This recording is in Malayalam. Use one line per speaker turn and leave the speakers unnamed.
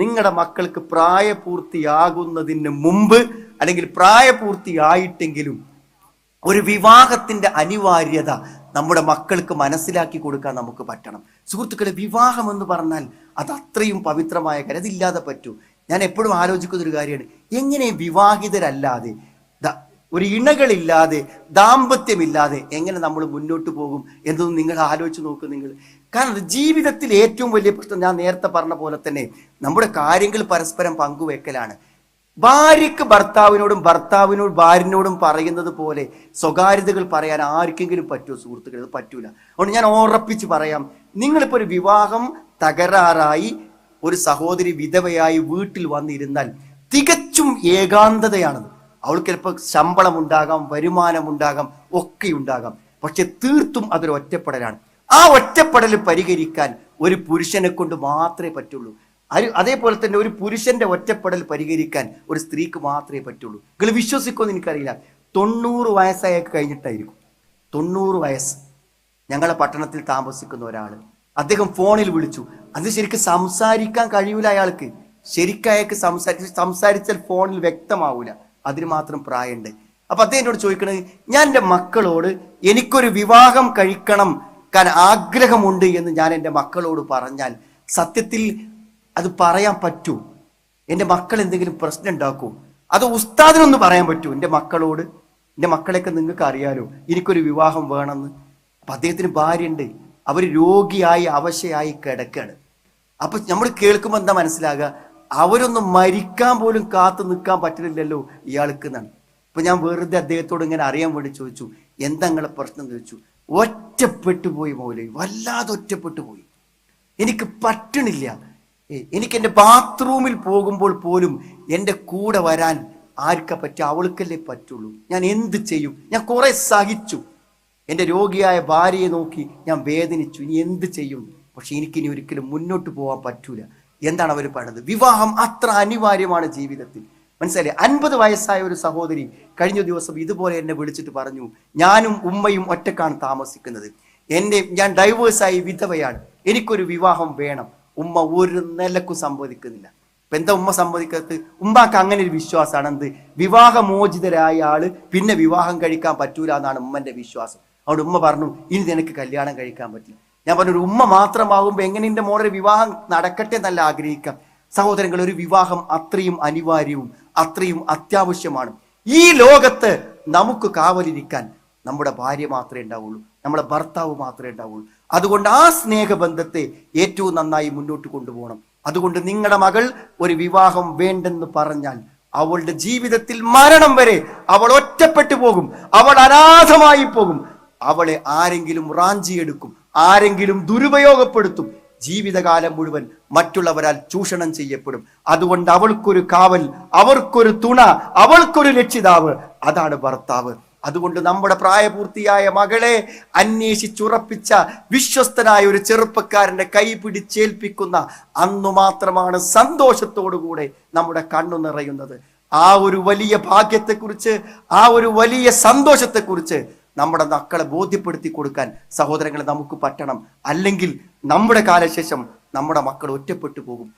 നിങ്ങളുടെ മക്കൾക്ക് പ്രായപൂർത്തിയാകുന്നതിന് മുമ്പ് അല്ലെങ്കിൽ പ്രായപൂർത്തിയായിട്ടെങ്കിലും ഒരു വിവാഹത്തിന്റെ അനിവാര്യത നമ്മുടെ മക്കൾക്ക് മനസ്സിലാക്കി കൊടുക്കാൻ നമുക്ക് പറ്റണം. സുഹൃത്തുക്കളെ, വിവാഹം എന്ന് പറഞ്ഞാൽ അത് അത്രയും പവിത്രമായ കാര്യം, അതില്ലാതെ പറ്റൂ. ഞാൻ എപ്പോഴും ആലോചിക്കുന്ന ഒരു കാര്യമാണ്, എങ്ങനെ വിവാഹിതരല്ലാതെ ഒരു ഇണകളില്ലാതെ ദാമ്പത്യമില്ലാതെ എങ്ങനെ നമ്മൾ മുന്നോട്ട് പോകും എന്നൊന്നും നിങ്ങൾ ആലോചിച്ച് നോക്കും. നിങ്ങൾ കാരണം ജീവിതത്തിൽ ഏറ്റവും വലിയ പ്രശ്നം ഞാൻ നേരത്തെ പറഞ്ഞ പോലെ തന്നെ നമ്മുടെ കാര്യങ്ങൾ പരസ്പരം പങ്കുവെക്കലാണ്. ഭാര്യയ്ക്ക് ഭർത്താവിനോടും ഭർത്താവിനോട് ഭാര്യനോടും പറയുന്നത് പോലെ സ്വകാര്യതകൾ പറയാൻ ആർക്കെങ്കിലും പറ്റുമോ സുഹൃത്തുക്കളെ? അത് പറ്റൂല. അതുകൊണ്ട് ഞാൻ ഉറപ്പിച്ച് പറയാം, നിങ്ങളിപ്പോൾ ഒരു വിവാഹം തകരാറായി ഒരു സഹോദരി വിധവയായി വീട്ടിൽ വന്നിരുന്നാൽ തികച്ചും ഏകാന്തതയാണത്. അവൾക്ക് ചിലപ്പോൾ ശമ്പളം ഉണ്ടാകാം, വരുമാനം ഉണ്ടാകാം, ഒക്കെ ഉണ്ടാകാം, പക്ഷെ തീർത്തും അതൊരു ഒറ്റപ്പെടലാണ്. ആ ഒറ്റപ്പെടൽ പരിഹരിക്കാൻ ഒരു പുരുഷനെ കൊണ്ട് മാത്രമേ പറ്റുള്ളൂ. അതേപോലെ തന്നെ ഒരു പുരുഷന്റെ ഒറ്റപ്പെടൽ പരിഹരിക്കാൻ ഒരു സ്ത്രീക്ക് മാത്രമേ പറ്റുള്ളൂ. നിങ്ങൾ വിശ്വസിക്കുമെന്ന് എനിക്കറിയില്ല, 90 വയസ്സായൊക്കെ കഴിഞ്ഞിട്ടായിരിക്കും. 90 വയസ്സ്. ഞങ്ങളെ പട്ടണത്തിൽ താമസിക്കുന്ന ഒരാൾ, അദ്ദേഹം ഫോണിൽ വിളിച്ചു. അത് ശരിക്കും സംസാരിക്കാൻ കഴിയൂല അയാൾക്ക്. ശരിക്കും അയാൾക്ക് സംസാരിച്ചാൽ ഫോണിൽ വ്യക്തമാവൂല, അതിന് മാത്രം പ്രായമുണ്ട്. അപ്പൊ അദ്ദേഹം എന്നോട് ചോദിക്കണത്, ഞാൻ എൻ്റെ മക്കളോട് എനിക്കൊരു വിവാഹം കഴിക്കണം കാരണം ആഗ്രഹമുണ്ട് എന്ന് ഞാൻ എൻ്റെ മക്കളോട് പറഞ്ഞാൽ സത്യത്തിൽ അത് പറയാൻ പറ്റൂ? എൻ്റെ മക്കൾ എന്തെങ്കിലും പ്രശ്നം ഉണ്ടാക്കൂ? അത് ഉസ്താദിനൊന്ന് പറയാൻ പറ്റൂ എൻ്റെ മക്കളോട്? എൻ്റെ മക്കളെയൊക്കെ നിങ്ങൾക്ക് അറിയാലോ, എനിക്കൊരു വിവാഹം വേണമെന്ന്. അപ്പൊ അദ്ദേഹത്തിന് ഭാര്യയുണ്ട്, അവർ രോഗിയായി അവശയായി കിടക്കാണ്. അപ്പൊ നമ്മൾ കേൾക്കുമ്പോൾ എന്താ മനസ്സിലാകുക? അവരൊന്നും മരിക്കാൻ പോലും കാത്തു നിൽക്കാൻ പറ്റുന്നില്ലല്ലോ ഇയാൾക്ക് എന്നാണ്. ഇപ്പൊ ഞാൻ വെറുതെ അദ്ദേഹത്തോട് ഇങ്ങനെ അറിയാൻ വേണ്ടി ചോദിച്ചു, എന്താ നിങ്ങളെ പ്രശ്നം ചോദിച്ചു. ഒറ്റപ്പെട്ടു പോയി മൗലവി, വല്ലാതെ ഒറ്റപ്പെട്ടു പോയി, എനിക്ക് പറ്റണില്ല. എനിക്ക് എൻ്റെ ബാത്റൂമിൽ പോകുമ്പോൾ പോലും എൻ്റെ കൂടെ വരാൻ ആർക്കാ പറ്റുക? അവൾക്കല്ലേ പറ്റുള്ളൂ. ഞാൻ എന്ത് ചെയ്യും? ഞാൻ കുറെ സഹിച്ചു, എൻ്റെ രോഗിയായ ഭാര്യയെ നോക്കി ഞാൻ വേദനിച്ചു, ഇനി എന്ത് ചെയ്യും? പക്ഷെ എനിക്കിനി ഒരിക്കലും മുന്നോട്ട് പോകാൻ പറ്റൂല. എന്താണ് അവർ പറയുന്നത്? വിവാഹം അത്ര അനിവാര്യമാണ് ജീവിതത്തിൽ. മനസ്സിലായി? 50 വയസ്സായ ഒരു സഹോദരി കഴിഞ്ഞ ദിവസം ഇതുപോലെ എന്നെ വിളിച്ചിട്ട് പറഞ്ഞു, ഞാനും ഉമ്മയും ഒറ്റക്കാണ് താമസിക്കുന്നത്, ഞാൻ ഡൈവേഴ്സായി വിധവയാണ്, എനിക്കൊരു വിവാഹം വേണം. ഉമ്മ ഒരു നിലക്കും സമ്മതിക്കുന്നില്ല. ഇപ്പൊ എന്താ ഉമ്മ സമ്മതിക്കത്ത്? ഉമ്മാക്ക് അങ്ങനെ ഒരു വിശ്വാസമാണ്, എന്ത് വിവാഹമോചിതരായ ആള് പിന്നെ വിവാഹം കഴിക്കാൻ പറ്റൂല എന്നാണ് ഉമ്മന്റെ വിശ്വാസം. അതുകൊണ്ട് ഉമ്മ പറഞ്ഞു, ഇനി നിനക്ക് കല്യാണം കഴിക്കാൻ പറ്റില്ല. ഞാൻ പറഞ്ഞു, ഒരു ഉമ്മ മാത്രമാകുമ്പോൾ എങ്ങനെ എൻ്റെ മോളൊരു വിവാഹം നടക്കട്ടെ എന്നല്ല ആഗ്രഹിക്കാം. സഹോദരങ്ങൾ, ഒരു വിവാഹം അത്രയും അനിവാര്യവും അത്രയും അത്യാവശ്യമാണ്. ഈ ലോകത്ത് നമുക്ക് കാവലിരിക്കാൻ നമ്മുടെ ഭാര്യ മാത്രമേ ഉണ്ടാവുള്ളൂ, നമ്മുടെ ഭർത്താവ് മാത്രമേ ഉണ്ടാവുള്ളൂ. അതുകൊണ്ട് ആ സ്നേഹബന്ധത്തെ ഏറ്റവും നന്നായി മുന്നോട്ട് കൊണ്ടുപോകണം. അതുകൊണ്ട് നിങ്ങളുടെ മകൾ ഒരു വിവാഹം വേണ്ടെന്ന് പറഞ്ഞാൽ അവളുടെ ജീവിതത്തിൽ മരണം വരെ അവൾ ഒറ്റപ്പെട്ടു പോകും, അവൾ അനാഥമായി പോകും, അവളെ ആരെങ്കിലും റാഞ്ചിയെടുക്കും, ആരെങ്കിലും ദുരുപയോഗപ്പെടുത്തും, ജീവിതകാലം മുഴുവൻ മറ്റുള്ളവരാൽ ചൂഷണം ചെയ്യപ്പെടും. അതുകൊണ്ട് അവൾക്കൊരു കാവൽ, അവർക്കൊരു തുണ, അവൾക്കൊരു രക്ഷിതാവ്, അതാണ് ഭർത്താവ്. അതുകൊണ്ട് നമ്മുടെ പ്രായപൂർത്തിയായ മകളെ അന്വേഷിച്ചുറപ്പിച്ച വിശ്വസ്തനായ ഒരു ചെറുപ്പക്കാരന്റെ കൈ പിടിച്ചേൽപ്പിക്കുന്ന അന്നു മാത്രമാണ് സന്തോഷത്തോടുകൂടെ നമ്മുടെ കണ്ണു നിറയുന്നത്. ആ ഒരു വലിയ ഭാഗ്യത്തെക്കുറിച്ച്, ആ ഒരു വലിയ സന്തോഷത്തെക്കുറിച്ച് നമ്മുടെ മക്കളെ ബോധ്യപ്പെടുത്തി കൊടുക്കാൻ സഹോദരങ്ങളെ നമുക്ക് പറ്റണം. അല്ലെങ്കിൽ നമ്മുടെ കാലശേഷം നമ്മുടെ മക്കൾ ഒറ്റപ്പെട്ടു പോകും.